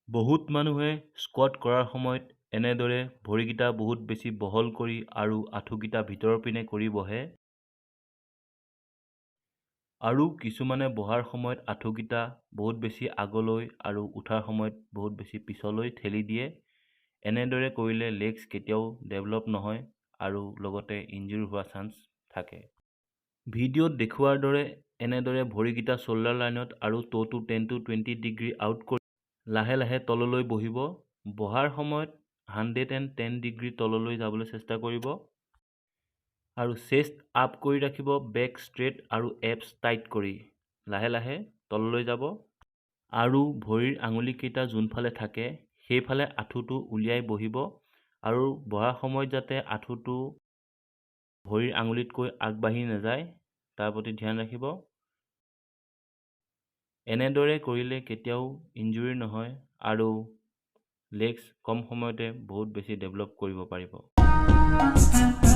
বহুত মানুহে স্কোৱাট কৰাৰ সময়ত এনেদৰে ভৰিকেইটা বহুত বেছি বহল কৰি আৰু আঁঠুকেইটা ভিতৰৰ পিনে কৰি বহে। আৰু কিছুমানে বহাৰ সময়ত আঁঠুকেইটা বহুত বেছি আগলৈ আৰু উঠাৰ সময়ত বহুত বেছি পিছলৈ ঠেলি দিয়ে। এনেদৰে কৰিলে লেগছ কেতিয়াও ডেভেলপ নহয় আৰু লগতে ইনজুৰি হোৱা চান্স থাকে। ভিডিঅ'ত দেখুওৱাৰ দৰে এনেদৰে ভৰিকেইটা শোল্ডাৰ লাইনত আৰু ট'টো 10 to 20 ডিগ্ৰী আউট কৰি লাহে লাহে তললৈ বহিব। বহাৰ সময়ত 110 ডিগ্ৰী তললৈ যাবলৈ চেষ্টা কৰিব আৰু চেষ্ট আপ কৰি ৰাখিব, বেক ষ্ট্ৰেট আৰু এপছ টাইট কৰি লাহে লাহে তললৈ যাব আৰু ভৰিৰ আঙুলিকেইটা যোনফালে থাকে সেইফালে আঁঠুটো উলিয়াই বহিব আৰু বহাৰ সময়ত যাতে আঁঠুটো ভৰিৰ আঙুলিতকৈ আগবাঢ়ি নাযায় তাৰ প্ৰতি ধ্যান ৰাখিব। এনেদৰে কৰিলে কেতিয়াও ইনজুৰি নহয় আৰু লেগছ কম সময়তে বহুত বেছি ডেভেলপ কৰিব পাৰিব।